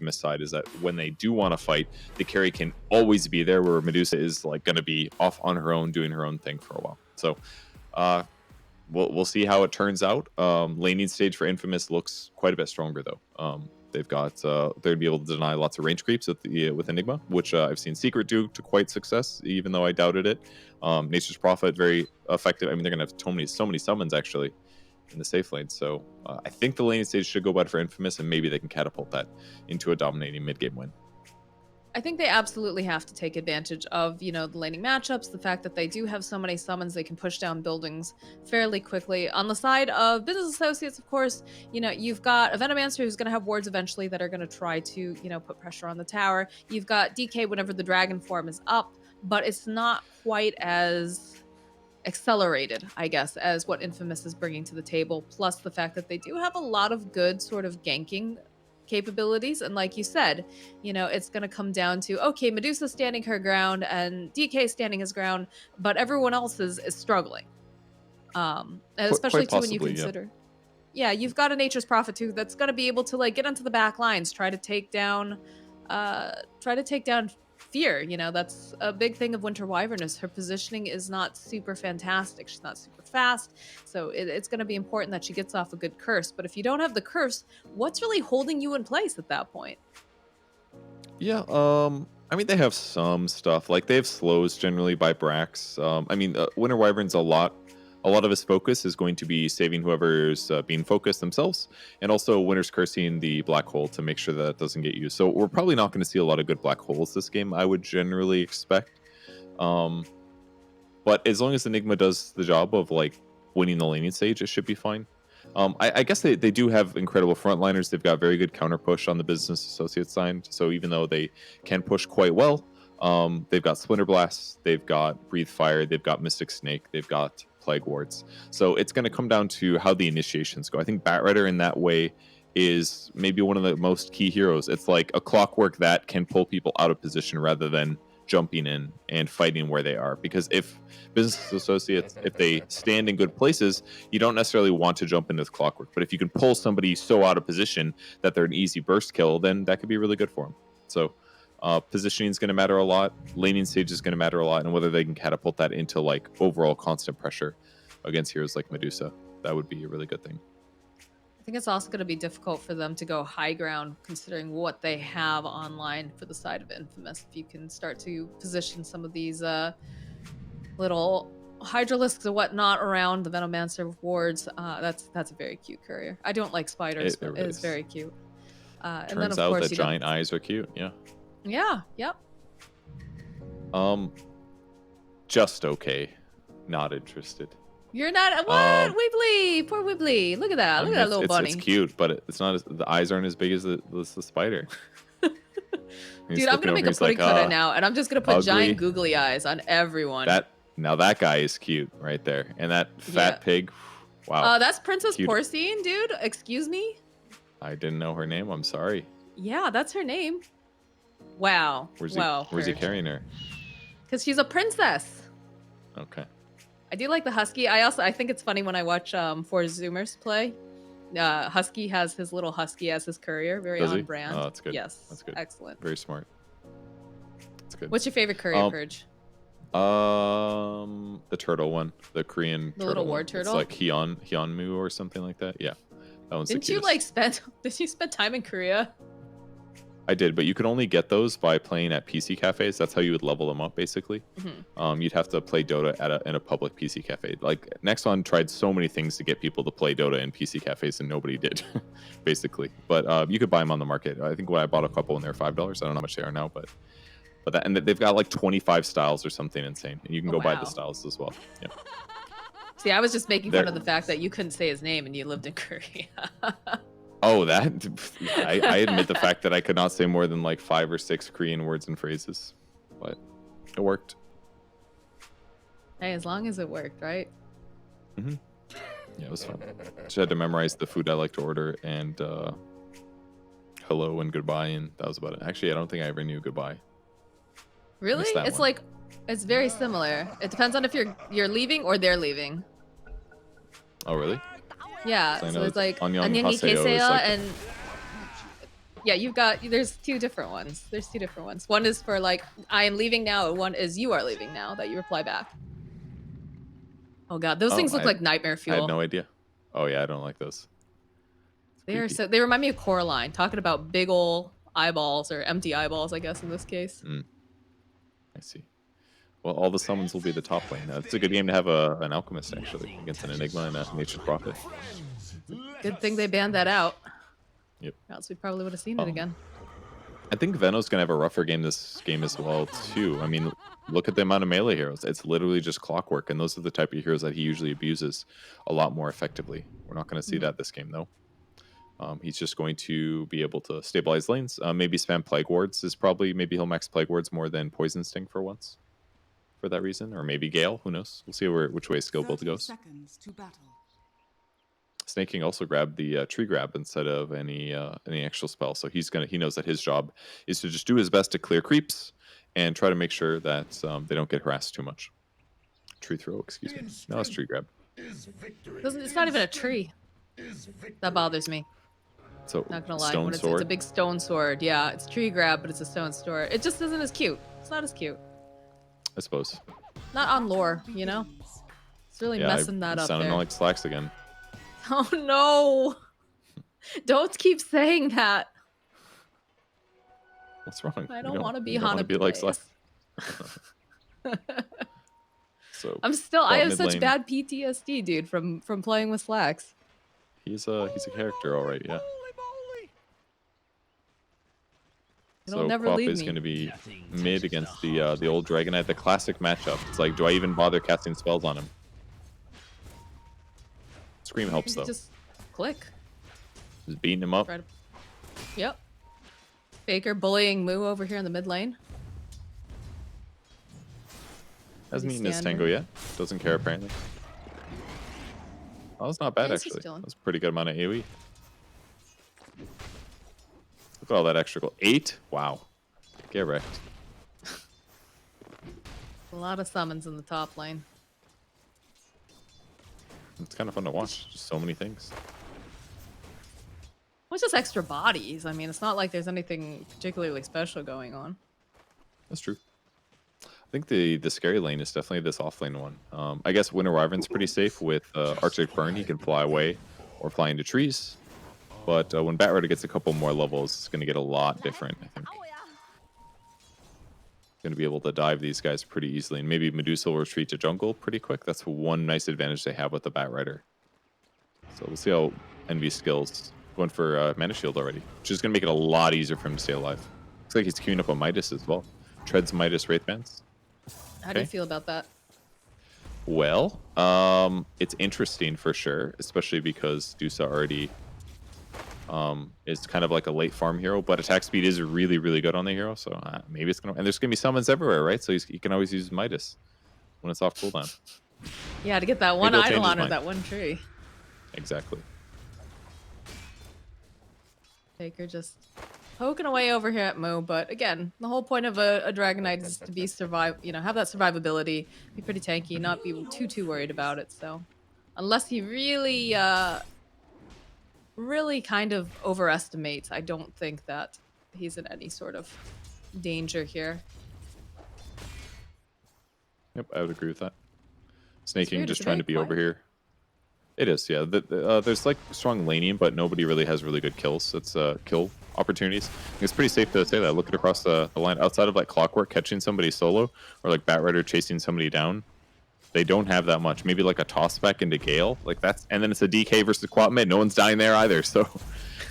Infamous side is that when they do want to fight, the carry can always be there, where Medusa is like going to be off on her own, doing her own thing for a while. So we'll see how it turns out. Laning stage for Infamous looks quite a bit stronger though. They've got they'd be able to deny lots of range creeps with Enigma, which I've seen Secret do to quite success, even though I doubted it. Nature's Prophet, very effective. I mean, they're gonna have so many summons actually in the safe lane. So I think the laning stage should go bad for Infamous, and maybe they can catapult that into a dominating mid game win. I think they absolutely have to take advantage of, the laning matchups, the fact that they do have so many summons, they can push down buildings fairly quickly. On the side of Business Associates, of course, you've got a Venomancer who's going to have wards eventually that are going to try to, put pressure on the tower. You've got DK whenever the dragon form is up, but it's not quite as accelerated, I guess, as what Infamous is bringing to the table, plus the fact that they do have a lot of good sort of ganking capabilities. And like you said, it's going to come down to, okay, Medusa standing her ground and DK standing his ground, but everyone else is struggling. Especially too when you consider, you've got a Nature's Prophet too that's going to be able to like get onto the back lines, try to take down Fear. That's a big thing of Winter Wyvern, is her positioning is not super fantastic. She's not super fast, so it's going to be important that she gets off a good curse. But if you don't have the curse, what's really holding you in place at that point? Yeah, I mean, they have some stuff. Like, they have slows generally by Brax. Winter Wyvern's a lot of his focus is going to be saving whoever's being focused themselves, and also Winter's cursing the black hole to make sure that doesn't get used. So we're probably not going to see a lot of good black holes this game, I would generally expect. But as long as Enigma does the job of like winning the laning stage, it should be fine. I guess they do have incredible frontliners. They've got very good counter push on the Business Associates side. So even though they can push quite well, they've got Splinter Blast, they've got Breathe Fire, they've got Mystic Snake, they've got Plague Wards. So it's going to come down to how the initiations go. I think Batrider in that way is maybe one of the most key heroes. It's like a clockwork that can pull people out of position rather than jumping in and fighting where they are. Because if Business Associates, if they stand in good places, you don't necessarily want to jump into the clockwork. But if you can pull somebody so out of position that they're an easy burst kill, then that could be really good for them. So positioning is going to matter a lot. Laning stage is going to matter a lot, and whether they can catapult that into like overall constant pressure against heroes like Medusa, that would be a really good thing. I think it's also going to be difficult for them to go high ground, considering what they have online for the side of Infamous. If you can start to position some of these little Hydralisks and whatnot around the Venomancer wards, that's a very cute courier. I don't like spiders, but it is very cute. Turns and then, of out course, that giant eyes are cute. Yeah. Yeah, yep. Just okay. Not interested. You're not what? Weebly, poor Weebly. Look at that. Look at that little bunny. It's cute, but it's not. The eyes aren't as big as the spider. Dude, I'm gonna make a pudding cutter now, and I'm just gonna put ugly, giant googly eyes on everyone. That guy is cute right there, and that fat pig. Wow. That's Princess cute. Porcine, dude. Excuse me. I didn't know her name. I'm sorry. Yeah, that's her name. Wow. Where's he carrying her? Because she's a princess. Okay. I do like the husky. I think it's funny when I watch Four Zoomers play. Husky has his little husky as his courier. Very on brand. Oh, that's good. Yes. That's good. Excellent. Very smart. That's good. What's your favorite courier, Purge? The turtle one. The Korean turtle. Little war turtle? It's like Hyunmoo or something like that. Yeah. That one's Did you spend time in Korea? I did, but you could only get those by playing at PC cafes. That's how you would level them up, basically. Mm-hmm. You'd have to play Dota in a public PC cafe. Like, Nexon tried so many things to get people to play Dota in PC cafes, and nobody did, basically. But you could buy them on the market. I think when I bought a couple, and they're $5. I don't know how much they are now, but that, and they've got like 25 styles or something insane, and you can go buy the styles as well. Yeah. See, I was just making fun of the fact that you couldn't say his name and you lived in Korea. Oh, I admit the fact that I could not say more than like 5 or 6 Korean words and phrases, but it worked. Hey, as long as it worked, right? Mm-hmm. Yeah, it was fun. Just had to memorize the food I like to order and hello and goodbye, and that was about it. Actually, I don't think I ever knew goodbye. Really? It's one. Like, it's very similar. It depends on if you're leaving or they're leaving. Oh, really? Yeah, so it's like annyeonghaseyo and Yeah, there's two different ones. There's two different ones. One is for like, I am leaving now, and one is you are leaving now that you reply back. Oh god, those Oh, things look like nightmare I had fuel. no idea. Oh yeah, I don't like those. It's creepy. They remind me of Coraline, talking about big ol' eyeballs or empty eyeballs, I guess in this case. Mm, I see. Well, all the summons will be the top lane. It's a good game to have an alchemist actually against an enigma and a nature's prophet. Good thing they banned that out. Yep. Or else we probably would have seen it again. I think Veno's gonna have a rougher game this game as well too. I mean, look at the amount of melee heroes. It's literally just clockwork, and those are the type of heroes that he usually abuses a lot more effectively. We're not going to see that this game though. He's just going to be able to stabilize lanes. Maybe spam plague wards is probably maybe he'll max plague wards more than poison sting for once, for that reason, or maybe Gale. Who knows? We'll see which way skill build goes. Snake King also grabbed the tree grab instead of any actual spell, so he knows that his job is to just do his best to clear creeps and try to make sure that they don't get harassed too much. Tree throw, excuse me. No, it's tree grab. It's not even a tree. That bothers me. So not gonna lie, stone it's sword. a big stone sword. Yeah, it's tree grab, but it's a stone sword. It just isn't as cute. It's not as cute. I suppose. Not on lore, you know. It's really messing that up Sounding there. like slacks again. Oh no! Don't keep saying that. What's wrong? I don't want to be you don't want to be like slacks. So I have such bad PTSD, dude, from playing with slacks. He's a character, all right, yeah. It'll So never Quap leave is me. going to be mid against the old Dragonite, the classic matchup. It's like, do I even bother casting spells on him? Scream helps though. Just click. Just beating him up. Yep. Faker bullying Moo over here in the mid lane. Hasn't eaten his tango yet. Doesn't care apparently. That was not bad actually. That was a pretty good amount of AoE. Look at all that extra gold. 8? Wow. Get wrecked. A lot of summons in the top lane. It's kind of fun to watch. Just so many things. Well, it's just extra bodies. I mean, it's not like there's anything particularly special going on. That's true. I think the scary lane is definitely this offlane one. I guess Winter Wyvern's pretty safe with Arctic Burn. He can fly away or fly into trees. But when Batrider gets a couple more levels, it's going to get a lot different, I think. Going to be able to dive these guys pretty easily. And maybe Medusa will retreat to jungle pretty quick. That's one nice advantage they have with the Batrider. So we'll see how Envy skills. Going for Mana Shield already, which is going to make it a lot easier for him to stay alive. Looks like he's queuing up a Midas as well. Treads Midas Wraith Bands. How do you feel about that? Well, it's interesting for sure, especially because Dusa already is kind of like a late farm hero, but attack speed is really, really good on the hero, so maybe it's going to... And there's going to be summons everywhere, right? So he can always use Midas when it's off cooldown. Yeah, to get that one idol honor, that one tree. Exactly. Faker just poking away over here at Moo, but again, the whole point of a Dragonite is to be have that survivability, be pretty tanky, not be too worried about it. So, unless he really, really kind of overestimates, I don't think that he's in any sort of danger here. Yep, I would agree with that. Snake King just trying to be over here. It is, yeah. There's like strong laning, but nobody really has really good kills. It's kill opportunities. It's pretty safe to say that. Look at across the line. Outside of like Clockwork catching somebody solo, or like Batrider chasing somebody down, they don't have that much. Maybe like a toss back into Gale, like that's, and then it's a DK versus Quap mid. No one's dying there either. So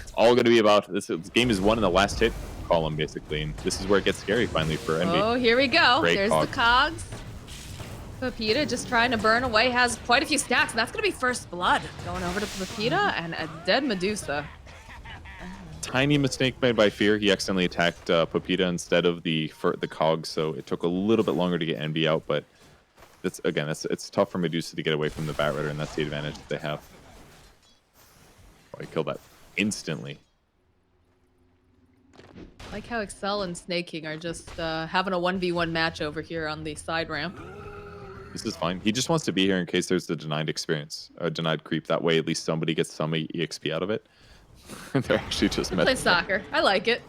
it's all going to be about this. This game is won in the last hit column basically, and this is where it gets scary finally for Envy. Oh, here we go. Great There's cog. the cogs. Pepita just trying to burn away, has quite a few stacks, and that's going to be first blood. Going over to Pepita and a dead Medusa. Tiny mistake made by Fear. He accidentally attacked Pepita instead of the cogs, so it took a little bit longer to get Envy out, but it's tough for Medusa to get away from the Batrider, and that's the advantage that they have. Oh, he killed that instantly. I like how Excel and Snake King are just having a 1v1 match over here on the side ramp. This is fine. He just wants to be here in case there's the denied experience, a denied creep. That way, at least somebody gets some EXP out of it. They're actually just They're playing soccer. I like it.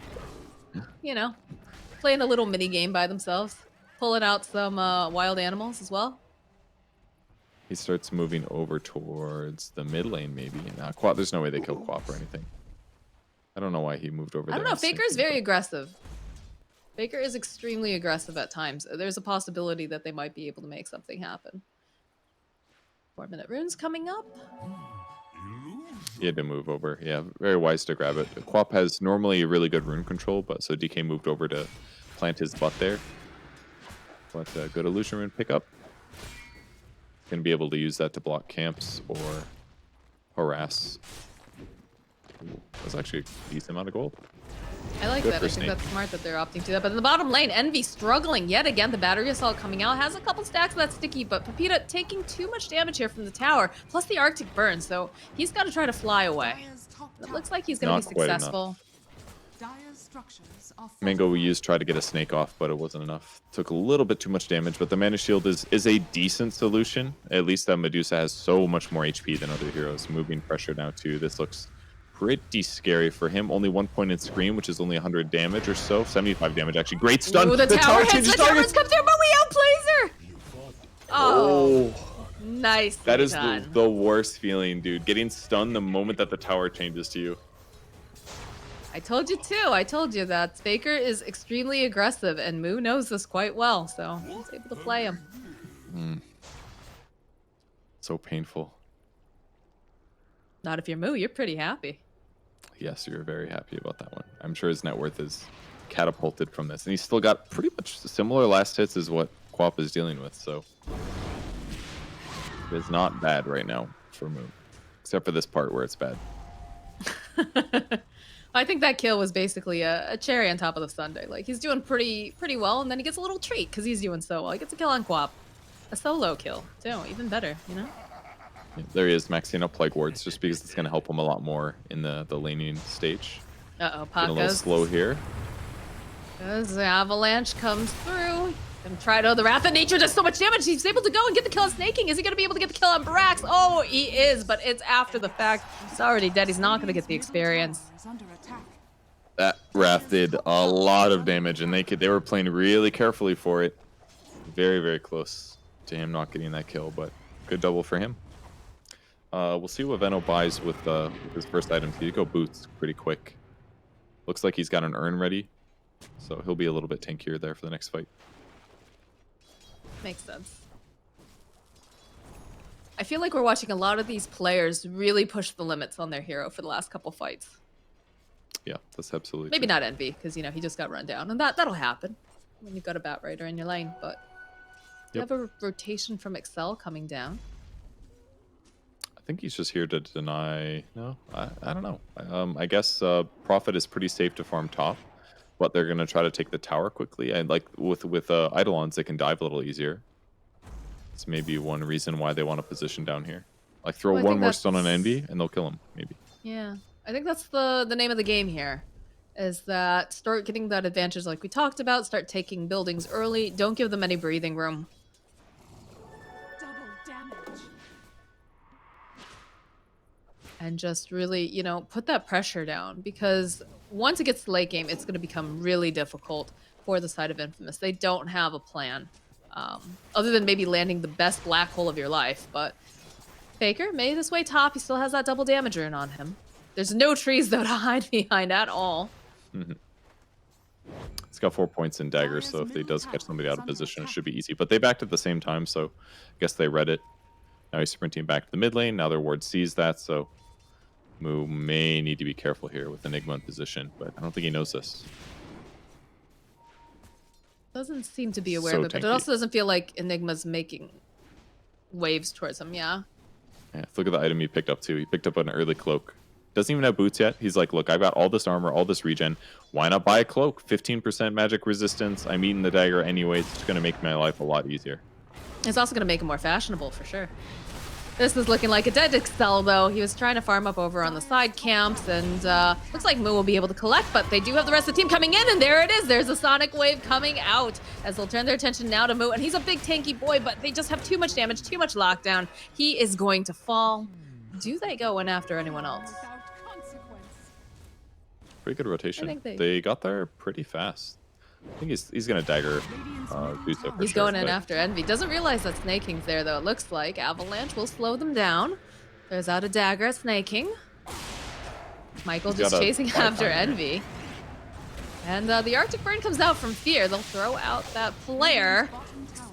You know, playing a little mini game by themselves, pulling out some wild animals as well. He starts moving over towards the mid lane, maybe. Nah, Quap, there's no way they kill Quap or anything. I don't know why he moved over there. I don't know. Faker is very aggressive. Faker is extremely aggressive at times. There's a possibility that they might be able to make something happen. 4-minute runes coming up. He had to move over. Yeah, very wise to grab it. Quap has normally really good rune control, but so DK moved over to plant his butt there. But good illusion rune pickup. Gonna be able to use that to block camps or harass. Ooh, that's actually a decent amount of gold. I like that. I think that's smart that they're opting to do that. But in the bottom lane, Envy struggling yet again. The battery assault coming out has a couple stacks of that sticky, but Pepita taking too much damage here from the tower, plus the Arctic burn, so he's got to try to fly away. It looks like he's going to be successful. Mango we used tried to get a snake off, but it wasn't enough. Took a little bit too much damage, but the mana shield is a decent solution. At least that Medusa has so much more HP than other heroes. Moving pressure now too. This looks pretty scary for him. Only 1 point in screen, which is only 100 damage or so. 75 damage actually. Great stun. Ooh, the tower hits. The towers come through, but we outplays her. Oh, nice. That is the worst feeling, dude. Getting stunned the moment that the tower changes to you. I told you too. I told you that Faker is extremely aggressive, and Moo knows this quite well, so he's able to play him. So painful. Not if you're Moo. You're pretty happy. Yes, you're very happy about that one. I'm sure his net worth is catapulted from this, and he's still got pretty much similar last hits as what Quap is dealing with, so it's not bad right now for Moo, except for this part where it's bad. I think that kill was basically a cherry on top of the sundae. Like, he's doing pretty well, and then he gets a little treat because he's doing so well. He gets a kill on Quap. A solo kill, too. Even better, you know? Yeah, there he is, maxing up Plague Wards, just because it's going to help him a lot more in the laning stage. Uh-oh, Getting a little slow here. As the avalanche comes through. And the Wrath of Nature does so much damage. He's able to go and get the kill on Snaking. Is he going to be able to get the kill on Brax? Oh, he is, but it's after the fact. He's already dead. He's not going to get the experience. That Wrath did a lot of damage, and they were playing really carefully for it. Very, very close to him not getting that kill, but good double for him. We'll see what Venno buys with his first item. He go boots pretty quick. Looks like he's got an urn ready, so he'll be a little bit tankier there for the next fight. Makes sense. I feel like we're watching a lot of these players really push the limits on their hero for the last couple fights. Yeah, that's absolutely Maybe true. not Envy, because, you know, he just got run down. And that'll happen when you've got a Bat Rider in your lane. But you have a rotation from Excel coming down. I think he's just here to deny... No, I don't know. I guess Prophet is pretty safe to farm top, but they're going to try to take the tower quickly. And like with Eidolons, they can dive a little easier. It's maybe one reason why they want to position down here. Like throw one more stone on Envy and they'll kill him, maybe. Yeah, I think that's the name of the game here. Is that start getting that advantage like we talked about, start taking buildings early, don't give them any breathing room. Double damage. And just really, you know, put that pressure down, because once it gets to late game, it's going to become really difficult for the side of Infamous. They don't have a plan, other than maybe landing the best black hole of your life. But Faker made his way top. He still has that double damage rune on him. There's no trees, though, to hide behind at all. It's got 4 points in daggers, so if he does catch somebody out of position, it should be easy. But they backed at the same time, so I guess they read it. Now he's sprinting back to the mid lane. Now their ward sees that, so Moo may need to be careful here with Enigma in position, but I don't think he knows this. Doesn't seem to be aware of it, but it also doesn't feel like Enigma's making waves towards him, yeah? Yeah, look at the item he picked up, too. He picked up an early cloak. Doesn't even have boots yet. He's like, look, I've got all this armor, all this regen. Why not buy a cloak? 15% magic resistance. I'm eating the dagger anyway. It's just going to make my life a lot easier. It's also going to make him more fashionable, for sure. This is looking like a dead Excel, though. He was trying to farm up over on the side camps, and looks like Moo will be able to collect, but they do have the rest of the team coming in, and there it is. There's a Sonic Wave coming out, as they'll turn their attention now to Moo, and he's a big tanky boy, but they just have too much damage, too much lockdown. He is going to fall. Do they go in after anyone else? Without consequence. Pretty good rotation. think They got there pretty fast. I think he's gonna dagger Gusto for He's sure, going in but after Envy. Doesn't realize that Snake King's there, though. It looks like Avalanche will slow them down. There's out a dagger at Snake King. Michael He's just got a chasing fight after on here. Envy. And the Arctic Burn comes out from Fear. They'll throw out that player.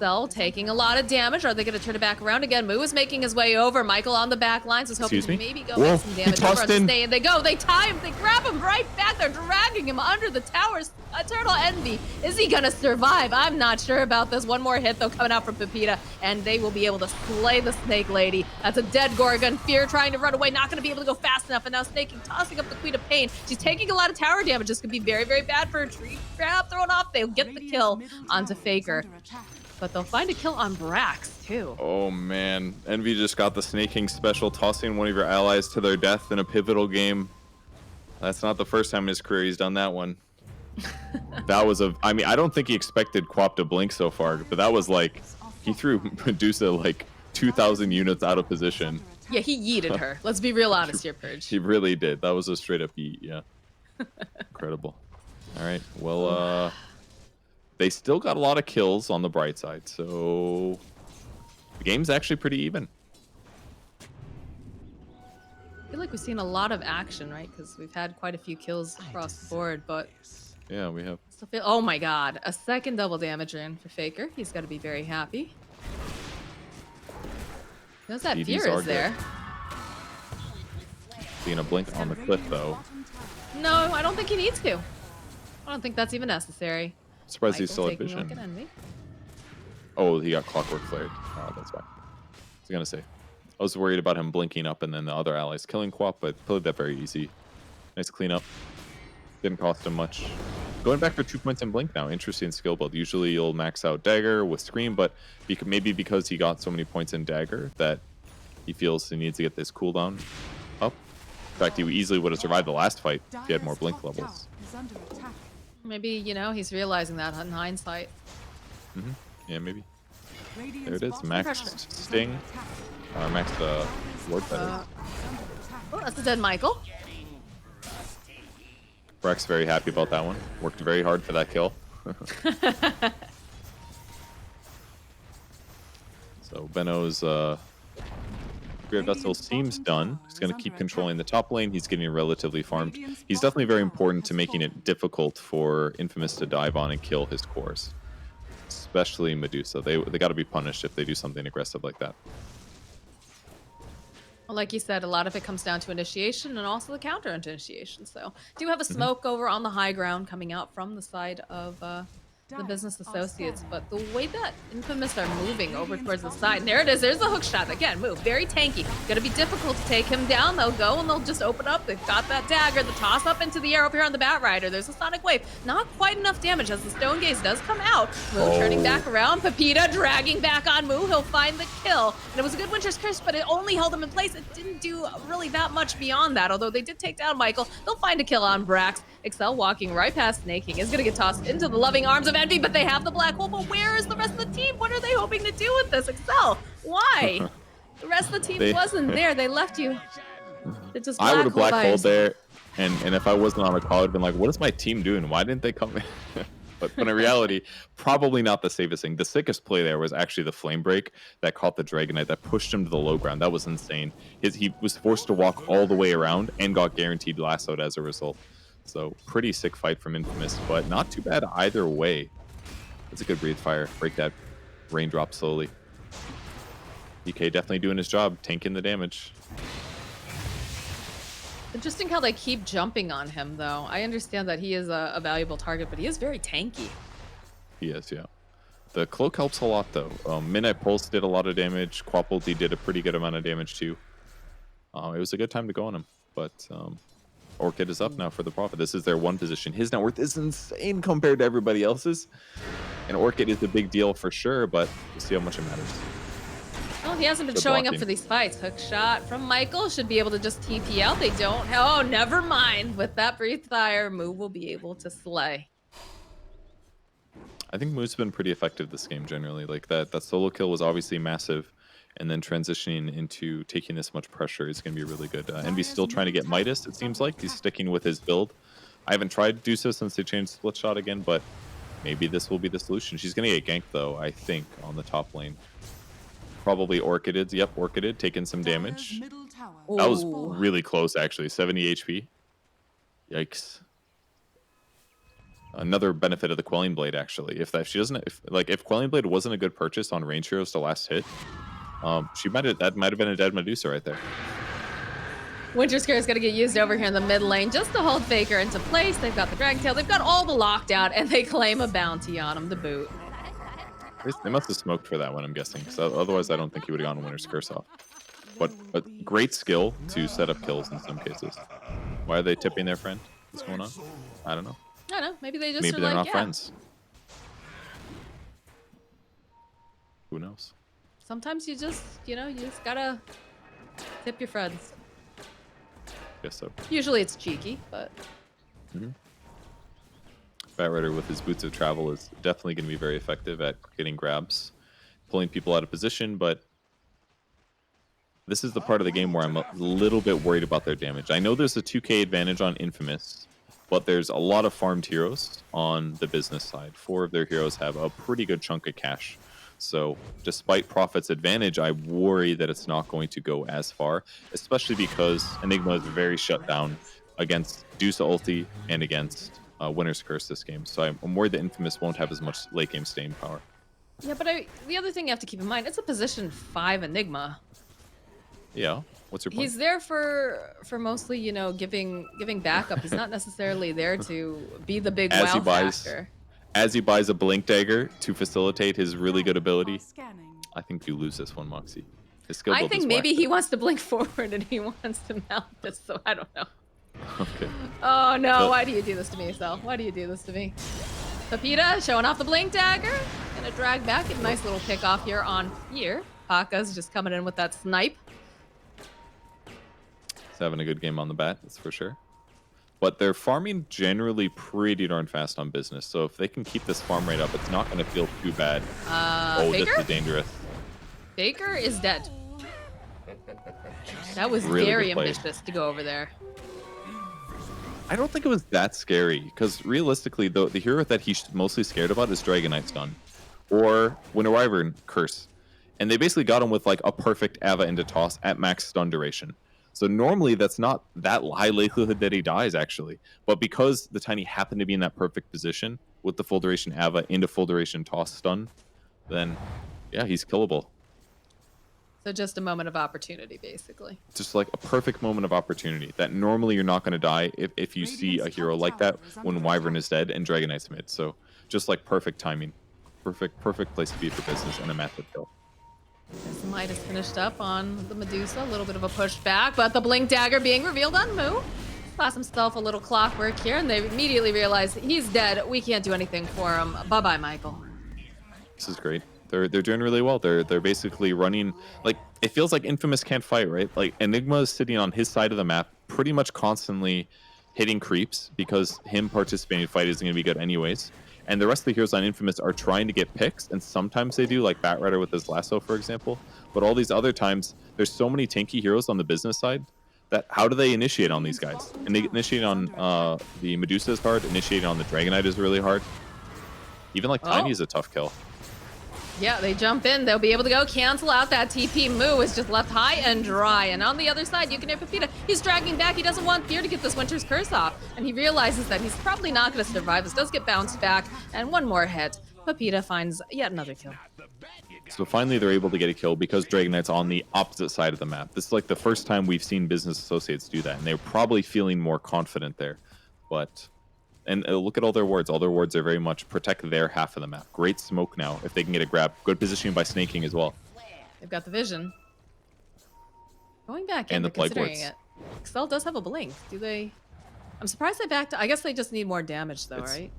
Cell taking a lot of damage. Are they going to turn it back around again? Moo is making his way over. Michael on the back lines was hoping Excuse to me? maybe go Whoa, make some he damage over tossed on in. Stay. And they go. They tie him. They grab him right back. They're dragging him under the towers. Eternal Envy. Is he going to survive? I'm not sure about this. One more hit, though, coming out from Pepita. And they will be able to slay the Snake Lady. That's a dead Gorgon. Fear trying to run away. Not going to be able to go fast enough. And now Snake King tossing up the Queen of Pain. She's taking a lot of tower damage. This could be very, very bad for a tree trap thrown off. They'll get the kill onto Faker. But they'll find a kill on Brax, too. Oh man, Envy just got the Snake King special, tossing one of your allies to their death in a pivotal game. That's not the first time in his career he's done that one. That was I mean, I don't think he expected Quap to blink so far, but that was like, he threw Medusa like 2,000 units out of position. Yeah, he yeeted her. Let's be real honest here, Purge. He really did. That was a straight up yeet, yeah. Incredible. All right, well, they still got a lot of kills on the bright side, so the game's actually pretty even. I feel like we've seen a lot of action, right? Because we've had quite a few kills across the board, but Yeah, we have. still feel. Oh my God, a second double damage in for Faker. He's got to be very happy. Notice that GGs Fear are is there. Seeing a blink on the cliff though. No, I don't think he needs to. I don't think that's even necessary. Surprised he's Michael still at taking a look vision. at Envy. Oh, he got clockwork flared. Oh, that's fine. I was gonna say, I was worried about him blinking up and then the other allies killing Quap, but played that very easy. Nice cleanup. Didn't cost him much. Going back for 2 points in blink now. Interesting skill build. Usually you'll max out dagger with scream, but maybe because he got so many points in dagger that he feels he needs to get this cooldown up. In fact, he easily would have survived the last fight if he had more blink levels. Maybe, you know, he's realizing that in hindsight. Yeah, maybe. There it is. Max Sting. Max Lord better. Oh, that's a dead Michael. Breck's very happy about that one. Worked very hard for that kill. So Benno's Grave Vessel seems done. He's going to keep controlling the top lane. He's getting relatively farmed. He's definitely very important to making it difficult for Infamous to dive on and kill his cores. Especially Medusa. They got to be punished if they do something aggressive like that. Well, like you said, a lot of it comes down to initiation and also the counter into initiation. So, do have a smoke over on the high ground coming out from the side of the business associates, but the way that Infamous are moving over towards the side, there it is, there's the hook shot. Again, move, very tanky. Gonna be difficult to take him down. They'll go and they'll just open up. They've got that dagger, the toss up into the air up here on the Bat Rider. There's a Sonic Wave. Not quite enough damage as the Stone Gaze does come out. Moo turning back around. Pepita dragging back on Moo. He'll find the kill. And it was a good Winter's Curse, but it only held him in place. It didn't do really that much beyond that, although they did take down Michael. They'll find a kill on Brax. Excel walking right past Snake King is gonna get tossed into the loving arms of Envy, but they have the black hole. But where is the rest of the team? What are they hoping to do with this? Excel, why? The rest of the team wasn't there. They left you. It just I would have black holed yourself. there, and if I wasn't on a call, I'd been like, what is my team doing? Why didn't they come in? But in reality, probably not the safest thing. The sickest play there was actually the flame break that caught the Dragonite that pushed him to the low ground. That was insane. He was forced to walk all the way around and got guaranteed lassoed as a result. So pretty sick fight from Infamous, but not too bad either way. It's a good breathe fire. Break that raindrop slowly. DK definitely doing his job, tanking the damage. Interesting how they keep jumping on him, though. I understand that he is a valuable target, but he is very tanky. He is, yeah. The cloak helps a lot, though. Midnight Pulse did a lot of damage. Quap ulti did a pretty good amount of damage, too. It was a good time to go on him, but Orchid is up now for the Prophet. This is their one position. His net worth is insane compared to everybody else's. And Orchid is a big deal for sure, but we'll see how much it matters. Well, he hasn't been Good showing up blocking. for these fights. Hook shot from Michael should be able to just TP out. They don't. Oh, never mind. With that breathe fire, Moo will be able to slay. I think Moo's been pretty effective this game generally. Like that solo kill was obviously massive, and then transitioning into taking this much pressure is going to be really good. Envy's still trying to get Midas, it seems like. He's sticking with his build. I haven't tried Dusa since they changed split shot again, but maybe this will be the solution. She's gonna get ganked though, I think, on the top lane. Probably Orchided. Yep, Orchided taking some damage. Middle tower. That was Ooh. really close, actually. 70 HP. Yikes. Another benefit of the Quelling Blade, actually. If Quelling Blade wasn't a good purchase on range heroes to last hit, that might have been a dead Medusa right there. Winter Scare is going to get used over here in the mid lane just to hold Faker into place. They've got the Dragon Tail. They've got all the lockdown, and they claim a bounty on him to boot. They must have smoked for that one, I'm guessing, because otherwise I don't think he would have gotten Winter's Curse off. But great skill to set up kills in some cases. Why are they tipping their friend? What's going on? I don't know. I don't know. Maybe they just Maybe are they're like, not yeah. friends. Who knows? Sometimes you just gotta tip your friends. Guess so. Usually it's cheeky, but Bat Rider with his Boots of Travel is definitely going to be very effective at getting grabs, pulling people out of position, but this is the part of the game where I'm a little bit worried about their damage. I know there's a 2k advantage on Infamous, but there's a lot of farmed heroes on the business side. 4 of their heroes have a pretty good chunk of cash. So despite Prophet's advantage, I worry that it's not going to go as far, especially because Enigma is very shut down against Deuce ulti and against Winter's Curse this game. So I'm worried that Infamous won't have as much late game staying power. yeah. But the other thing you have to keep in mind, it's a position 5 Enigma. Yeah. What's your point? He's there for mostly, giving backup. He's not necessarily there to be the big As wow he buys- factor. As he buys a Blink Dagger to facilitate his really good ability, Scanning. I think you lose this one, Moxie. His skill I build think is maybe whacked. he wants to blink forward and he wants to mount this, so I don't know. Okay. Oh no, But- why do you do this to me, Sel? Why do you do this to me? Pepita showing off the blink dagger. Gonna drag back. A nice little kickoff here on here. Paka's just coming in with that snipe. He's having a good game on the bat, that's for sure. But they're farming generally pretty darn fast on business. So if they can keep this farm rate up, it's not going to feel too bad. Oh, Faker? this is dangerous. Baker is dead. That was Really very good play. ambitious to go over there. I don't think it was that scary because realistically, the hero that he's mostly scared about is Dragon Knight stun or Winter Wyvern Curse. And they basically got him with like a perfect Ava into toss at max stun duration. So normally that's not that high likelihood that he dies actually. But because the Tiny happened to be in that perfect position with the full duration Ava into full duration toss stun, then yeah, he's killable. So just a moment of opportunity, basically. Just like a perfect moment of opportunity that normally you're not going to die if you see a hero like that when Wyvern is dead and Dragon Knight's mid. So just like perfect timing. Perfect place to be for business and a massive kill. This Might is finished up on the Medusa. A little bit of a push back, but the blink dagger being revealed on Moo. Class himself a little clockwork here, and they immediately realize he's dead. We can't do anything for him. Bye-bye, Michael. This is great. They're doing really well. They're basically running like it feels like Infamous can't fight, right? Like Enigma is sitting on his side of the map, pretty much constantly hitting creeps because him participating in fight isn't going to be good anyways. And the rest of the heroes on Infamous are trying to get picks, and sometimes they do, like Bat Rider with his lasso, for example. But all these other times, there's so many tanky heroes on the business side that how do they initiate on these guys? And they initiate on the Medusa is hard. Initiating on the Dragon Knight is really hard. Even like Tiny is a tough kill. Yeah, they jump in. They'll be able to go cancel out that TP. Moo is just left high and dry. And on the other side, you can hear Pepita. He's dragging back. He doesn't want Fear to get this Winter's Curse off. And he realizes that he's probably not going to survive. This does get bounced back. And one more hit. Pepita finds yet another kill. So finally they're able to get a kill because Dragon Knight's on the opposite side of the map. This is like the first time we've seen Business Associates do that. And they're probably feeling more confident there. But... And look at all their wards. All their wards are very much protect their half of the map. Great smoke now if they can get a grab. Good positioning by snaking as well. They've got the vision. Going back And in, the but plague considering wards. it. Excel does have a blink. Do they... I'm surprised they backed... I guess they just need more damage, though, right?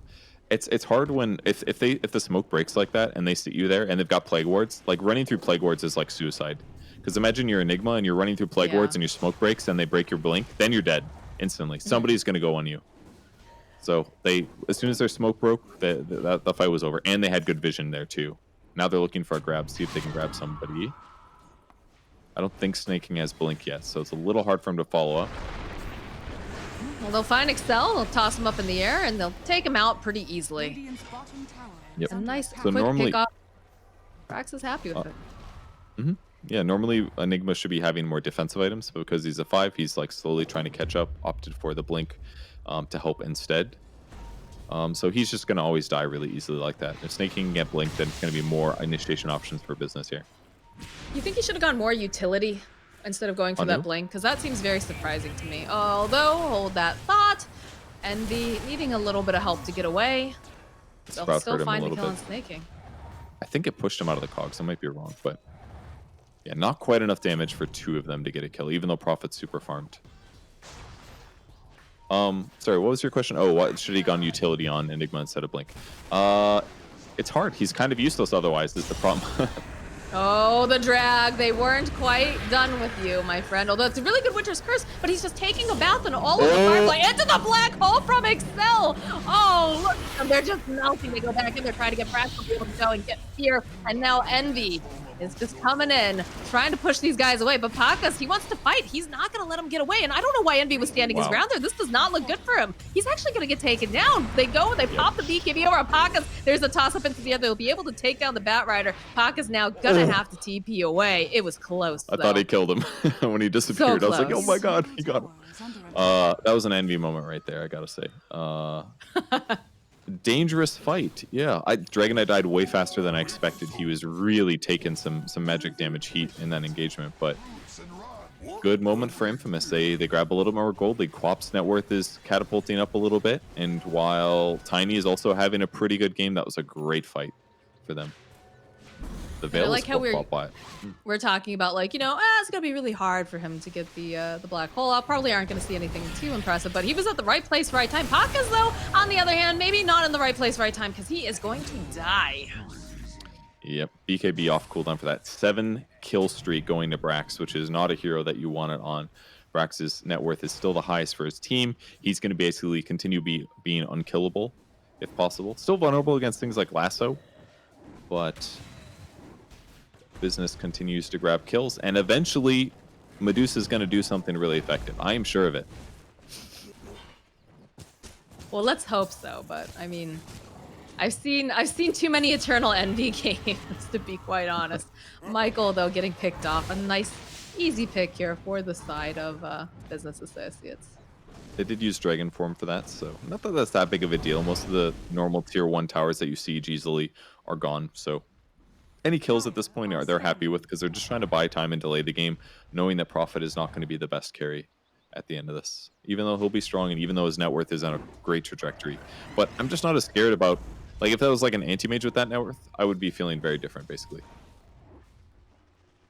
It's hard when if the smoke breaks like that and they sit you there and they've got plague wards. Like running through plague wards is like suicide. Because imagine you're Enigma and you're running through plague wards and your smoke breaks and they break your blink, then you're dead instantly. Somebody's gonna go on you. So they, as soon as their smoke broke, the fight was over, and they had good vision there too. Now they're looking for a grab, see if they can grab somebody. I don't think Snaking has blink yet, so it's a little hard for him to follow up. A They'll find Excel, they'll toss him up in the air, and they'll take him out pretty easily. Radiant's bottom tower Yep. is A under nice attack. quick normally- pick off. Brax is happy with it. Yeah, normally Enigma should be having more defensive items, but because he's a 5, he's like slowly trying to catch up, opted for the blink to help instead. So he's just going to always die really easily like that. If Snake can get blinked, then it's going to be more initiation options for business here. You think he should have gone more utility instead of going for On that who? blink? Because that seems very surprising to me. Although, hold that thought. Envy needing a little bit of help to get away. They'll Sprout still hurt him a find the little kill on bit. snaking. I think it pushed him out of the cogs. I might be wrong, but yeah, not quite enough damage for 2 of them to get a kill, even though Prophet's super farmed. Sorry, what was your question? Oh, what should he gone utility on Enigma instead of Blink? It's hard. He's kind of useless otherwise, is the problem. Oh, the drag. They weren't quite done with you, my friend. Although it's a really good Winter's Curse, but he's just taking a bath in all of the firefly into the black hole from Excel. Oh, look at them. They're just melting. They go back in. They're trying to get Brax to be able to go and get Fear. And now Envy is just coming in, trying to push these guys away. But Pakas, he wants to fight. He's not going to let him get away. And I don't know why Envy was standing his Wow. ground there. This does not look good for him. He's actually going to get taken down. They go and they pop the BKB over on Pakas. There's a toss-up into the other. They'll be able to take down the Bat Rider. Pakas now going to have to TP away. It was close, I thought he killed him when he disappeared. I was like, oh close. my god, he got him. Tower is under attack. That was an Envy moment right there, I gotta say. Dangerous fight. Yeah, Dragonite died way faster than I expected. He was really taking some magic damage heat in that engagement, but good moment for Infamous. They grab a little more gold. Quap's net worth is catapulting up a little bit, and while Tiny is also having a pretty good game, that was a great fight for them. The I Veil like is how we're- flip-flop. We're talking about, like, it's gonna be really hard for him to get the black hole out. Probably aren't gonna see anything too impressive, but he was at the right place, right time. Pakas, though, on the other hand, maybe not in the right place, right time, because he is going to die. Yep, BKB off cooldown for that 7 kill streak going to Brax, which is not a hero that you want it on. Brax's net worth is still the highest for his team. He's going to basically continue being unkillable, if possible. Still vulnerable against things like Lasso, but business continues to grab kills, and eventually Medusa's going to do something really effective. I am sure of it. Well, let's hope so, but I mean, I've seen too many Eternal Envy games, to be quite honest. Michael, though, getting picked off. A nice, easy pick here for the side of Business Associates. They did use Dragon Form for that, so not that that's that big of a deal. Most of the normal tier 1 towers that you siege easily are gone, so any kills at this point they're happy with, because they're just trying to buy time and delay the game, knowing that Prophet is not going to be the best carry at the end of this, even though he'll be strong and even though his net worth is on a great trajectory. But I'm just not as scared about, like, if that was like an anti-mage with that net worth, I would be feeling very different, basically.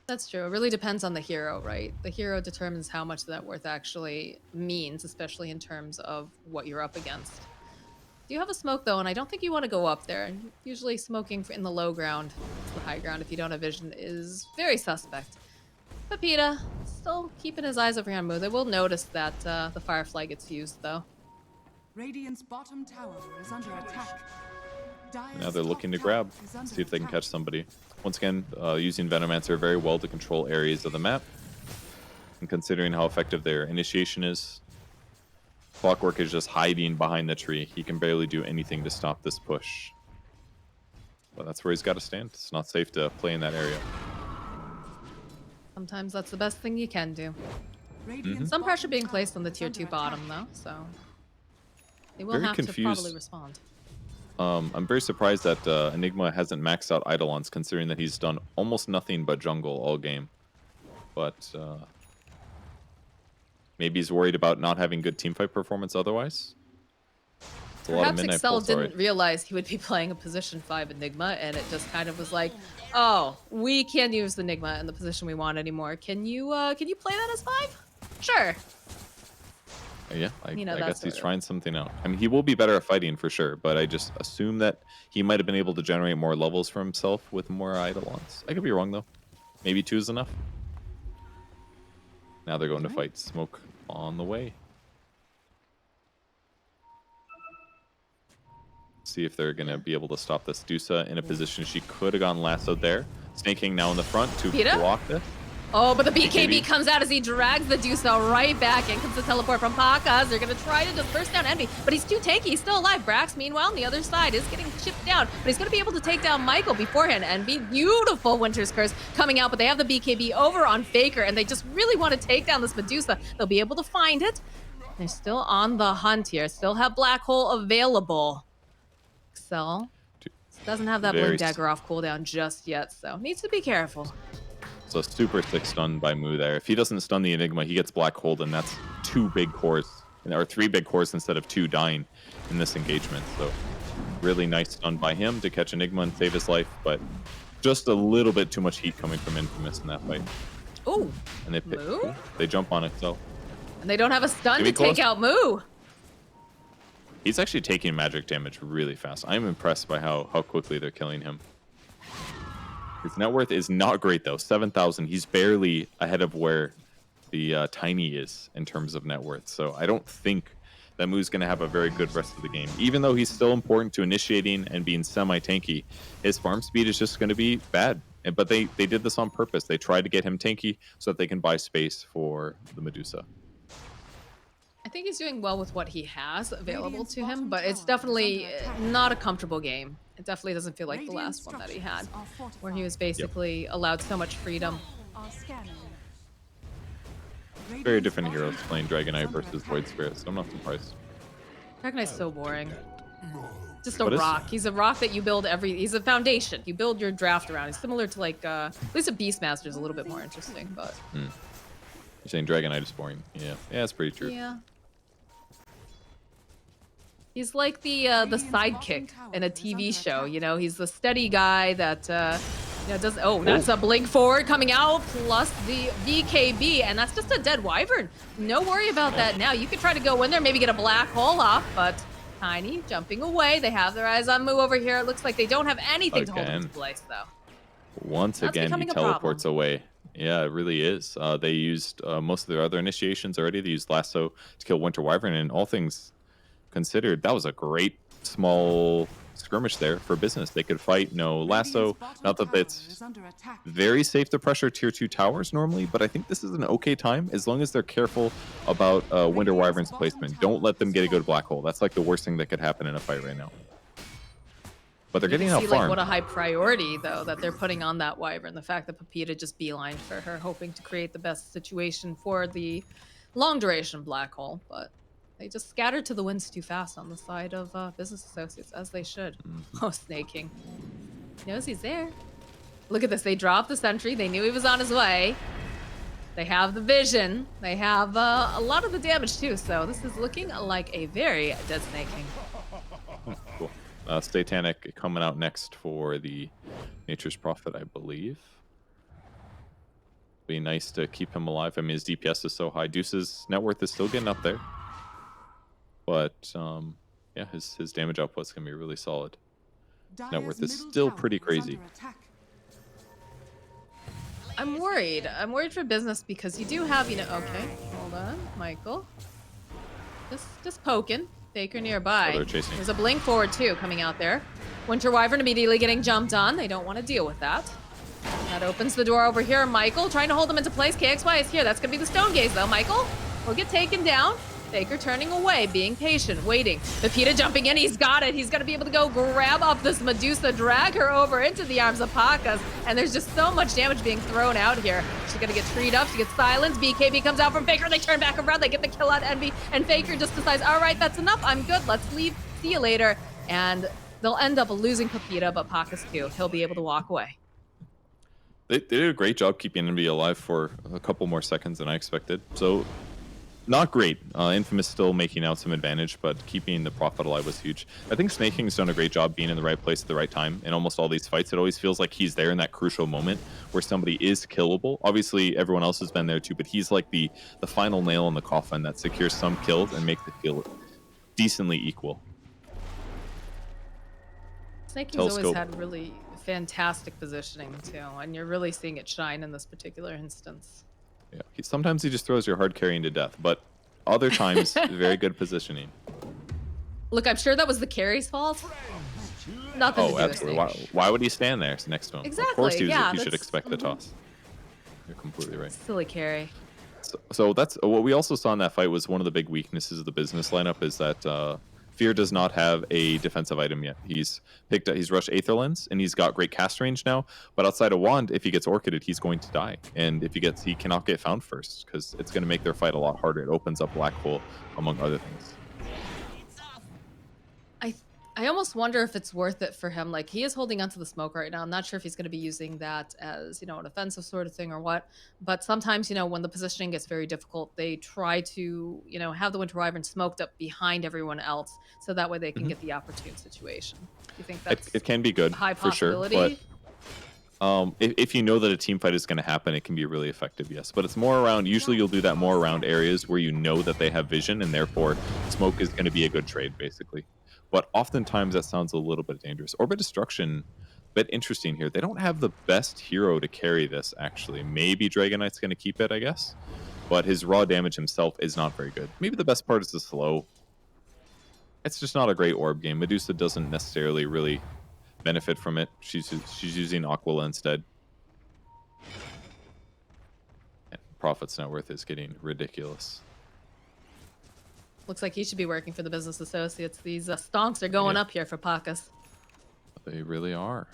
That's true. It really depends on the hero, right? The hero determines how much that worth actually means, especially in terms of what you're up against. Do you have a smoke, though? And I don't think you want to go up there. Usually smoking in the low ground, the high ground, if you don't have vision, is very suspect. Pepita, still keeping his eyes over here on Moo. They will notice that the Firefly gets used, though. Radiant's bottom tower is under attack. Now they're looking to grab, see if they can catch somebody. Once again, using Venomancer very well to control areas of the map. And considering how effective their initiation is, Clockwork is just hiding behind the tree. He can barely do anything to stop this push. But that's where he's got to stand. It's not safe to play in that area. Sometimes that's the best thing you can do. Radiant's Some pressure bottom being tower placed on the is tier under 2 attack. bottom, though, so they will Very have to confused. probably respond. I'm very surprised that Enigma hasn't maxed out Eidolons, considering that he's done almost nothing but jungle all game. But maybe he's worried about not having good teamfight performance otherwise. It's a lot of Perhaps midnight Excel pulse, sorry. didn't realize he would be playing a position 5 Enigma, and it just kind of was like, oh, we can't use the Enigma in the position we want anymore. Can you play that as 5? Sure. Yeah, I You know, guess that's he's sort of- trying something out. I mean, he will be better at fighting for sure, but I just assume that he might have been able to generate more levels for himself with more Eidolons. I could be wrong, though. Maybe 2 is enough. Now they're going to fight. Smoke on the way. See if they're going to be able to stop this. Dusa in a position she could have gotten lassoed there. Snake King now in the front to Peter? block this. Oh, but the BKB comes out as he drags the Dusa right back. In comes the teleport from Pakas. They're going to try to just burst down Envy, but he's too tanky. He's still alive. Brax, meanwhile, on the other side is getting chipped down, but he's going to be able to take down Michael beforehand. Envy, beautiful Winter's Curse coming out, but they have the BKB over on Faker, and they just really want to take down this Medusa. They'll be able to find it. They're still on the hunt here. Still have Black Hole available. Excel doesn't have that Blink Dagger off cooldown just yet, so needs to be careful. So super sick stun by Moo there. If he doesn't stun the Enigma, he gets Black Hold, and that's 2 big cores, or 3 big cores instead of 2 dying in this engagement. So really nice stun by him to catch Enigma and save his life, but just a little bit too much heat coming from Infamous in that fight. Ooh, and they jump on it, so. And they don't have a stun to take out Moo. He's actually taking magic damage really fast. I'm impressed by how quickly they're killing him. His net worth is not great, though. 7,000. He's barely ahead of where the Tiny is in terms of net worth. So I don't think that Moo's going to have a very good rest of the game. Even though he's still important to initiating and being semi-tanky, his farm speed is just going to be bad. But they did this on purpose. They tried to get him tanky so that they can buy space for the Medusa. I think he's doing well with what he has available to him, but it's definitely not a comfortable game. It definitely doesn't feel like the last one that he had, where he was basically allowed so much freedom. Very different heroes playing Dragonite versus Void Spirit, so I'm not surprised. Dragonite's so boring. Just a rock. He's a rock that you build he's a foundation. You build your draft around. He's similar to like, at least a Beastmaster is a little bit more interesting, but. You're saying Dragonite is boring. Yeah, that's pretty true. Yeah. He's like the sidekick in a TV show, you know? He's the steady guy that, you know, does... Oh, that's a Blink forward coming out, plus the VKB, and that's just a dead Wyvern. No worry about that now. You could try to go in there, maybe get a Black Hole off, but Tiny jumping away. They have their eyes on Moo over here. It looks like they don't have anything to hold him in place, though. Once again, he teleports away. Yeah, it really is. They used most of their other initiations already. They used Lasso to kill Winter Wyvern, and all things considered, that was a great small skirmish there for business. They could fight no Lasso. Not that it's very safe to pressure tier 2 towers normally, but I think this is an okay time as long as they're careful about Winter Wyvern's placement. Don't let them get a good Black Hole. That's like the worst thing that could happen in a fight right now. But they're getting out farmed. Like, what a high priority, though, that they're putting on that Wyvern. The fact that Pepita just beelined for her, hoping to create the best situation for the long duration Black Hole, but they just scattered to the winds too fast on the side of Business Associates, as they should. Oh, Snake King. He knows he's there. Look at this. They dropped the sentry. They knew he was on his way. They have the vision. They have a lot of the damage, too. So this is looking like a very dead Snake King. Cool. Satanic coming out next for the Nature's Prophet, I believe. Be nice to keep him alive. I mean, his DPS is so high. Deuce's net worth is still getting up there. But, yeah, his damage output's going to be really solid. His net worth is still pretty crazy. I'm worried. I'm worried for business because you do have, you know... Okay, hold on. Michael. Just poking. Faker nearby. Oh, they're chasing. There's a Blink forward, too, coming out there. Winter Wyvern immediately getting jumped on. They don't want to deal with that. That opens the door over here. Michael trying to hold them into place. KXY is here. That's going to be the Stone Gaze, though. Michael will get taken down. Faker turning away, being patient, waiting. Pepita jumping in. He's got it. He's going to be able to go grab up this Medusa, drag her over into the arms of Pakas. And there's just so much damage being thrown out here. She's going to get treed up. She gets silenced. BKB comes out from Faker. They turn back around. They get the kill on Envy. And Faker just decides, all right, that's enough. I'm good. Let's leave. See you later. And they'll end up losing Pepita, but Pakas too. He'll be able to walk away. They did a great job keeping Envy alive for a couple more seconds than I expected. So, not great. Infamous still making out some advantage, but keeping the Prophet alive was huge. I think Snake King's done a great job being in the right place at the right time in almost all these fights. It always feels like he's there in that crucial moment where somebody is killable. Obviously, everyone else has been there too, but he's like the final nail in the coffin that secures some kills and makes it feel decently equal. Snake King's always had really fantastic positioning too, and you're really seeing it shine in this particular instance. Yeah, sometimes he just throws your hard carrying to death, but other times, very good positioning. Look, I'm sure that was the carry's fault. Nothing to do with absolutely. Why would he stand there next to him? Exactly. Of course, he yeah, should expect the toss. You're completely right. Silly carry. So that's what we also saw in that fight was one of the big weaknesses of the business lineup is that Fear does not have a defensive item yet. He's rushed Aether Lens and he's got great cast range now. But outside of Wand, if he gets Orchided, he's going to die. And if he cannot get found first because it's going to make their fight a lot harder. It opens up Black Hole among other things. I almost wonder if it's worth it for him. Like, he is holding onto the smoke right now. I'm not sure if he's going to be using that as, an offensive sort of thing or what. But sometimes, when the positioning gets very difficult, they try to, have the Winter Wyvern smoked up behind everyone else, so that way they can get the opportune situation. Do you think that's it can be good a high for sure, possibility? but if you know that a team fight is going to happen, it can be really effective, yes. But it's more around, usually you'll do that more around areas where you know that they have vision, and therefore smoke is going to be a good trade, basically. But oftentimes that sounds a little bit dangerous. Orbit Destruction, bit interesting here. They don't have the best hero to carry this, actually. Maybe Dragon Knight's going to keep it, I guess. But his raw damage himself is not very good. Maybe the best part is the slow. It's just not a great orb game. Medusa doesn't necessarily really benefit from it. She's using Aquila instead. And Prophet's net worth is getting ridiculous. Looks like he should be working for the business associates. These stonks are going up here for Pakas. They really are.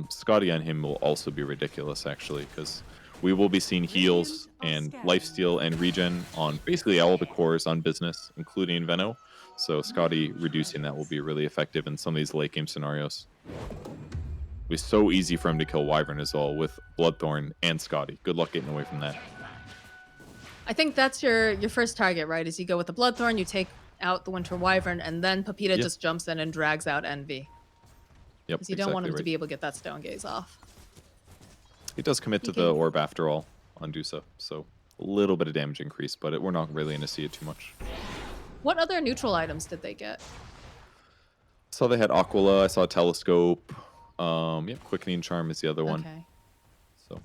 Scotty on him will also be ridiculous, actually, because we will be seeing heals and lifesteal and regen on basically all the cores on business, including Veno. So Scotty reducing that will be really effective in some of these late game scenarios. It'll be so easy for him to kill Wyvern as well with Bloodthorn and Scotty. Good luck getting away from that. I think that's your first target, right? Is you go with the Bloodthorn, you take out the Winter Wyvern, and then Pepita just jumps in and drags out Envy. Yep, because you don't want him to be able to get that Stone Gaze off. He does commit to the orb after all on Dusa, so a little bit of damage increase, but we're not really going to see it too much. What other neutral items did they get? So they had Aquila, I saw Telescope. Quickening Charm is the other one. Okay. So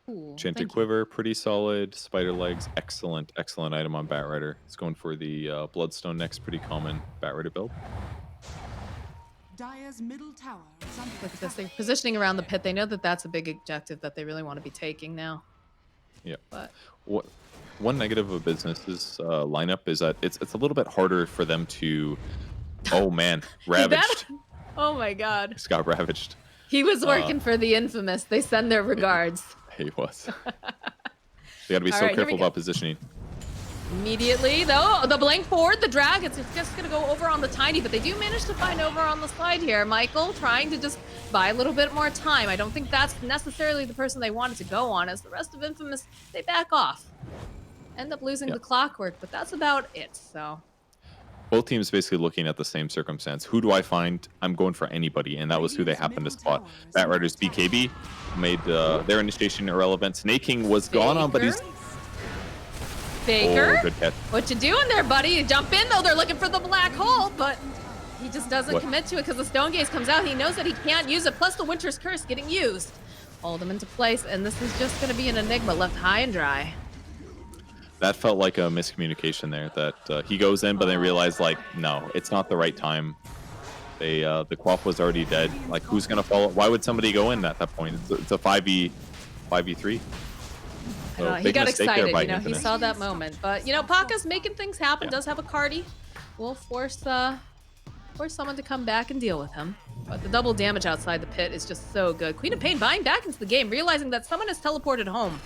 Cool. Enchanted Quiver, pretty solid. Spider Legs, excellent item on Batrider. It's going for the Bloodstone next, pretty common Batrider build. Dire's middle tower is under Look at this. They're positioning around the pit. They know that that's a big objective that they really want to be taking now. Yeah. But one negative of business's lineup is that it's a little bit harder for them to. Oh man, ravaged. Oh my God. Just got ravaged. He was working for the infamous. They send their regards. He was. They got to be so careful about positioning. Immediately, though, the blink forward, the drag, it's just going to go over on the tiny, but they do manage to find over on the side here. Michael trying to just buy a little bit more time. I don't think that's necessarily the person they wanted to go on, as the rest of Infamous, they back off. End up losing the Clockwork, but that's about it, so. Both teams basically looking at the same circumstance. Who do I find? I'm going for anybody, and that was who they happened to spot. Batrider's BKB made their initiation irrelevant. Snake King was gone on, but he's... Faker? Oh, good catch. What you doing there, buddy? You jump in, though. They're looking for the black hole, but he just doesn't commit to it because the Stone Gaze comes out. He knows that he can't use it, plus the Winter's Curse getting used. Hold him into place, and this is just going to be an enigma left high and dry. That felt like a miscommunication there, that he goes in, but then realized, like, no, it's not the right time. The Quaff was already dead. Like, who's going to follow? Why would somebody go in at that point? It's a 5v3. So he got excited, Infinite. he saw that moment. But, Paka's making things happen, does have a Cardi. Will force someone to come back and deal with him. But the double damage outside the pit is just so good. Queen of Pain buying back into the game, realizing that someone has teleported home.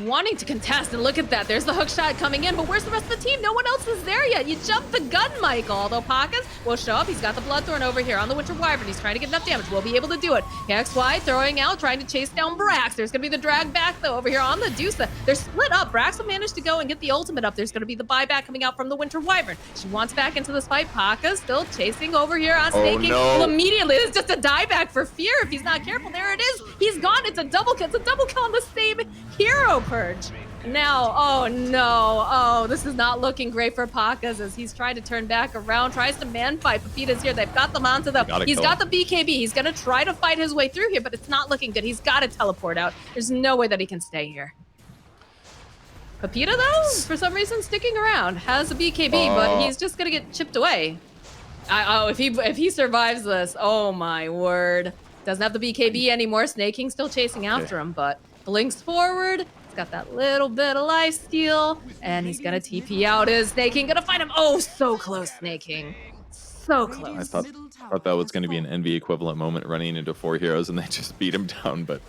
Wanting to contest, and look at that. There's the hook shot coming in, but where's the rest of the team? No one else is there yet. You jumped the gun, Michael. Although Pakas will show up. He's got the Bloodthorn over here on the Winter Wyvern. He's trying to get enough damage. We'll be able to do it. XY throwing out, trying to chase down Brax. There's going to be the drag back, though, over here on the Dusa. They're split up. Brax will manage to go and get the ultimate up. There's going to be the buyback coming out from the Winter Wyvern. She wants back into this fight. Pakas still chasing over here on Snaking. No. Well, immediately, it's just a dieback for Fear if he's not careful. There it is. He's gone. It's a double kill. It's a double kill on the same hero purge. Now, oh no, oh, this is not looking great for Pakas as he's trying to turn back around, tries to man fight. Pepita's here. They've got the Manta though. He's got the BKB. He's going to try to fight his way through here, but it's not looking good. He's got to teleport out. There's no way that he can stay here. Pepita though, for some reason, sticking around. Has a BKB, but he's just going to get chipped away. If he survives this, oh my word. Doesn't have the BKB anymore. Snake King still chasing after him, but blinks forward. He's got that little bit of life steal, and he's gonna TP out his Snake King. Gonna find him. Oh, so close, Snake King. So close. I thought that was going to be an Envy equivalent moment running into 4 heroes and they just beat him down, but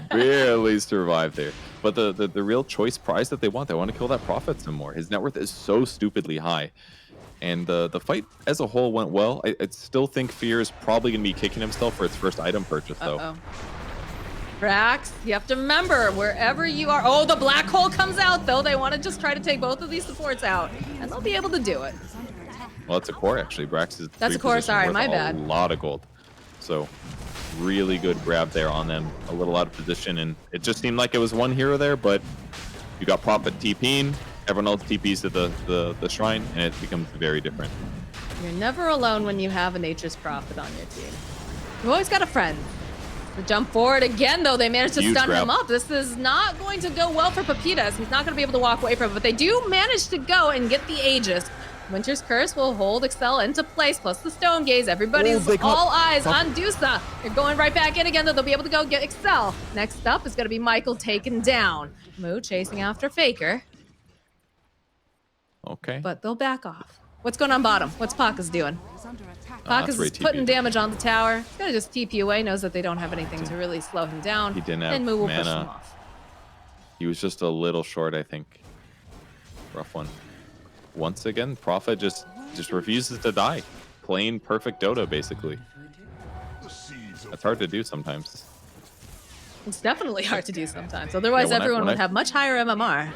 barely survived there. But the real choice prize that they want to kill that Prophet some more. His net worth is so stupidly high. And the fight as a whole went well. I still think Fear is probably going to be kicking himself for its first item purchase, though. Brax, you have to remember, wherever you are... Oh, the black hole comes out, though. They want to just try to take both of these supports out. And they'll be able to do it. Well, it's a core, actually. Brax is That's a core, sorry, my bad. A lot of gold. So, really good grab there on them. A little out of position, and it just seemed like it was one hero there, but you got Prophet TPing, everyone else TPs to the shrine, and it becomes very different. You're never alone when you have a Nature's Prophet on your team. You've always got a friend. The jump forward again, though, they managed to stun him up. This is not going to go well for Pepitas. He's not going to be able to walk away from it, but they do manage to go and get the Aegis. Winter's Curse will hold Excel into place, plus the Stone Gaze. Everybody's all eyes on Dusa. They're going right back in again, though. They'll be able to go get Excel. Next up is going to be Michael taken down. Moo chasing after Faker. Okay. But they'll back off. What's going on bottom? What's Paka's doing? Paka's is putting damage on the tower. He's going to just TP away, knows that they don't have anything to really slow him down. He didn't have and Moo will mana. push him off. He was just a little short, I think. Rough one. Once again, Prophet just refuses to die. Plain perfect Dota, basically. That's hard to do sometimes. It's definitely hard to do sometimes. Otherwise, Yeah, everyone would have much higher MMR.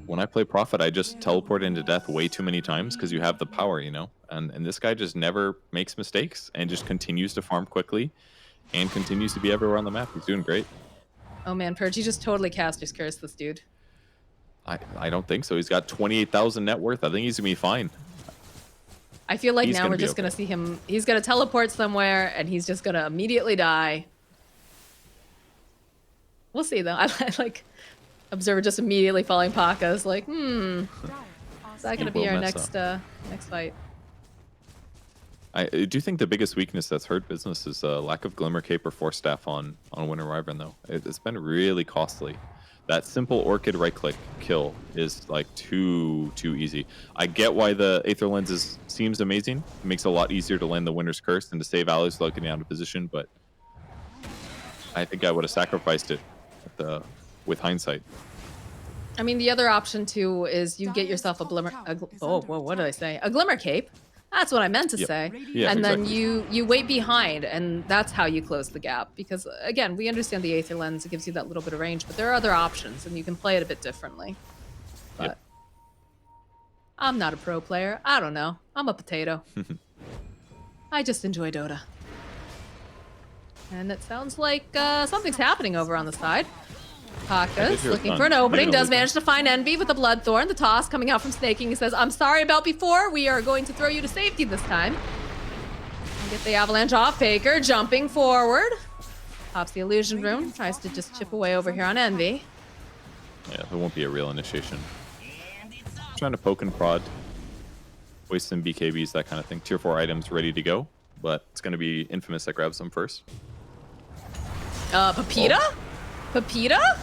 When I play Prophet, I just teleport into death way too many times because you have the power, you know? And this guy just never makes mistakes and just continues to farm quickly and continues to be everywhere on the map. He's doing great. Oh man, Purge, he just totally caster's cursed this dude. I don't think so. He's got 28,000 net worth. I think he's going to be fine. I feel like now we're just going to see him. He's going to teleport somewhere and he's just going to immediately die. We'll see though. I like Observer just immediately falling Paka's like, is that going to be our next fight? I do think the biggest weakness that's hurt business is lack of Glimmer Cape or Force Staff on Winter Wyvern, though. It's been really costly. That simple Orchid right-click kill is like too easy. I get why the Aether Lens seems amazing. It makes it a lot easier to land the Winter's Curse than to save allies without getting out of position, but I think I would have sacrificed it with hindsight. I mean, the other option too is you get yourself a Glimmer. What did I say? A Glimmer Cape. That's what I meant to say. Yeah, and exactly. then you wait behind, and that's how you close the gap. Because again, we understand the Aether Lens, it gives you that little bit of range, but there are other options, and you can play it a bit differently. But I'm not a pro player. I don't know. I'm a potato. I just enjoy Dota. And it sounds like something's happening over on the side. Paka's looking for an opening, does manage to find Envy with the Bloodthorn. The toss coming out from Snaking. He says, I'm sorry about before. We are going to throw you to safety this time. And get the avalanche off. Faker jumping forward. Pops the illusion rune. Tries to just chip away over here on Envy. Yeah, there won't be a real initiation. Trying to poke and prod. Waste some BKBs, that kind of thing. Tier 4 items ready to go. But it's going to be Infamous that grabs them first. Pepita? Pepita?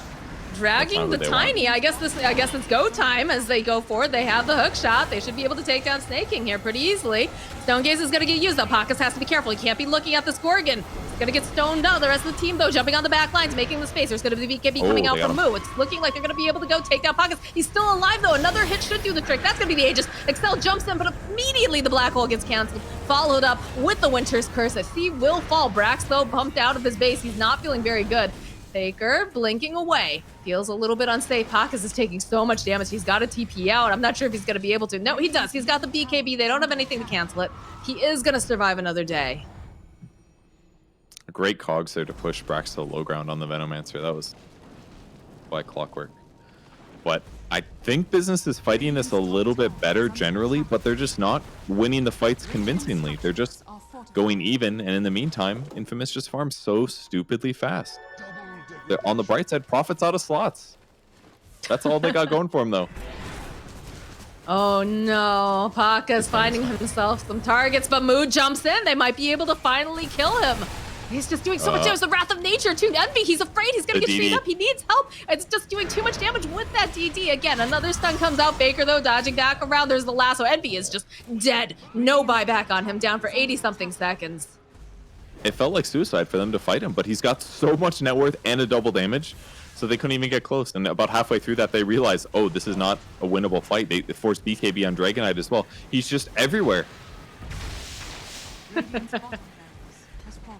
Dragging the Tiny. I guess it's go time as they go forward. They have the hook shot. They should be able to take down Snaking here pretty easily. Stone Gaze is going to get used up. Pacas has to be careful. He can't be looking at this Gorgon. He's going to get stoned out. The rest of the team, though, jumping on the back lines, making the space. There's going to be BKB coming out from Moo. It's looking like they're going to be able to go take down Pacas. He's still alive, though. Another hit should do the trick. That's going to be the Aegis. Excel jumps in, but immediately the black hole gets canceled. Followed up with the Winter's Curse as he will fall. Brax, though, bumped out of his base. He's not feeling very good. Faker blinking away. Feels a little bit unsafe. Pacas is taking so much damage. He's got a TP out. I'm not sure if he's going to be able to. No, he does. He's got the BKB. They don't have anything to cancel it. He is going to survive another day. A great cogs there to push Brax to the low ground on the Venomancer. That was by clockwork. But I think business is fighting this a little bit better generally, but they're just not winning the fights convincingly. They're just going even, and in the meantime, Infamous just farms so stupidly fast. They're on the bright side, Prophet's out of slots. That's all they got going for him, though. Oh no, Paka's finding himself some targets, but Moo jumps in. They might be able to finally kill him. He's just doing so much damage. The Wrath of Nature to Envy. He's afraid he's gonna get DD. straight up. He needs help. It's just doing too much damage with that DD. Again, another stun comes out. Faker though, dodging back around. There's the lasso. Envy is just dead. No buyback on him. Down for 80-something seconds. It felt like suicide for them to fight him, but he's got so much net worth and a double damage, so they couldn't even get close. And about halfway through that, they realized, oh, this is not a winnable fight. They forced BKB on Dragonite as well. He's just everywhere. Radiant's bottom barracks has fallen.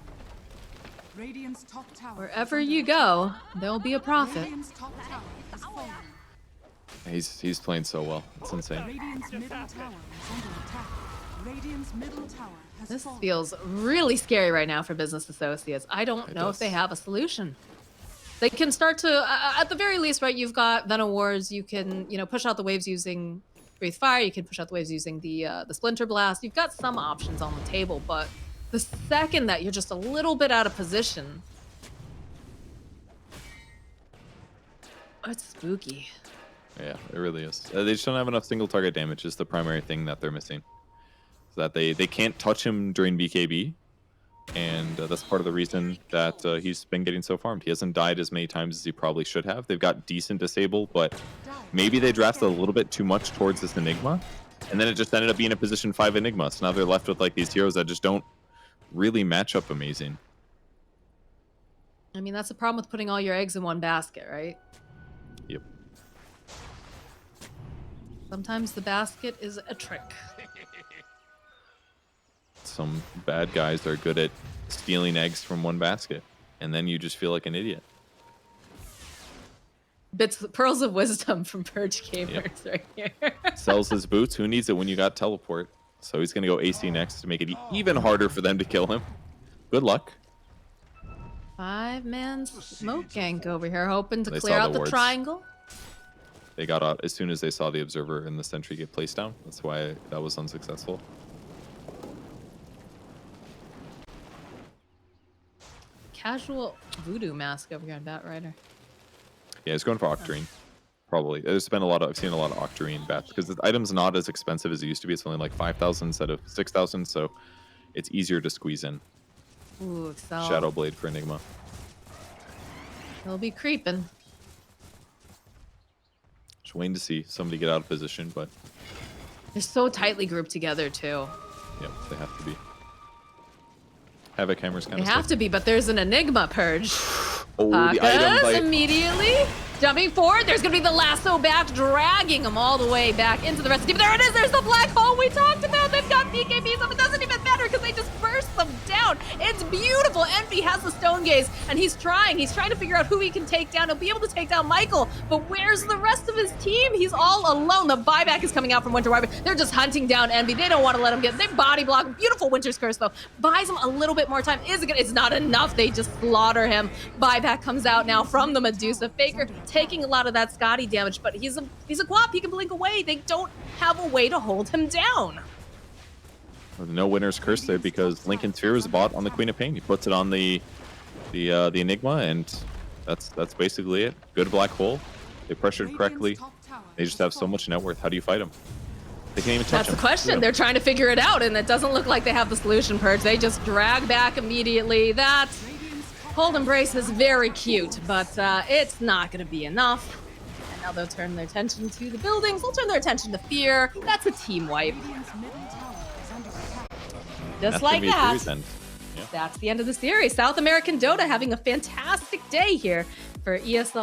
Radiant's top tower Wherever is you under go, there'll be a profit. Radiant's top tower has fallen. He's playing so well. It's insane. Radiant's middle tower is under attack. Radiant's middle tower has This fallen. feels really scary right now for business associates. I don't It know if does. they have a solution. They can start to, at the very least, right? You've got Venom Wars. You can, push out the waves using Breathe Fire. You can push out the waves using the Splinter Blast. You've got some options on the table, but the second that you're just a little bit out of position, it's spooky. Yeah, it really is. They just don't have enough single target damage is the primary thing that they're missing. So that they can't touch him during BKB, and that's part of the reason that he's been getting so farmed. He hasn't died as many times as he probably should have. They've got decent disable, but maybe they drafted a little bit too much towards this Enigma, and then it just ended up being a position 5 Enigma. So now they're left with like these heroes that just don't really match up amazing. I mean, that's the problem with putting all your eggs in one basket, right? Yep. Sometimes the basket is a trick. Some bad guys are good at stealing eggs from one basket, and then you just feel like an idiot. Pearls of wisdom from Purge Gamers right here. Sells his boots. Who needs it when you got teleport? So he's gonna go AC next to make it even harder for them to kill him. Good luck. 5-man smoke gank over here, hoping to They clear saw out the the wards. triangle. They got out as soon as they saw the observer and the sentry get placed down. That's why that was unsuccessful. Casual voodoo mask over here on Bat Rider. Yeah, he's going for Octarine. Probably. There's been I've seen a lot of Octarine bats because the item's not as expensive as it used to be. It's only like 5,000 instead of 6,000, so it's easier to squeeze in. Ooh, Excel. Shadow Blade for Enigma. He'll be creeping. Just waiting to see somebody get out of position, but They're so tightly grouped together, too. yeah, they have to be. Havoc Hammer's kind They of have to be, but there's an Enigma Purge. Oh, the item Pakas bite. immediately jumping forward. There's gonna be the lasso back, dragging him all the way back into the rest of the team. There it is. There's the black hole we talked about. They've got BKBs up. It doesn't even matter because they just burst them down. It's beautiful. Envy has the stone gaze, and he's trying. He's trying to figure out who he can take down. He'll be able to take down Michael, but where's the rest of his team? He's all alone. The buyback is coming out from Winter Wyvern. They're just hunting down Envy. They don't want to let him get. They body block. Beautiful Winter's Curse though buys him a little bit more time. It's not enough. They just slaughter him. Buyback comes out now from the Medusa. Faker taking a lot of that Scotty damage, but he's a quap. He can blink away. They don't have a way to hold him down. No Winner's Curse there because Lincoln Sphere is bought on the Queen of Pain. He puts it on the Enigma, and that's basically it. Good black hole. They pressured correctly. They just have so much net worth. How do you fight them? They can't even touch That's him. the question. They're trying to figure it out, and it doesn't look like they have the solution, Purge. They just drag back immediately. That hold embrace is very cute, but it's not going to be enough. And now they'll turn their attention to the buildings. They'll turn their attention to Fear. That's a team wipe. Just That's like gonna be a that. series end. Yeah. That's the end of the series. South American Dota having a fantastic day here for ESL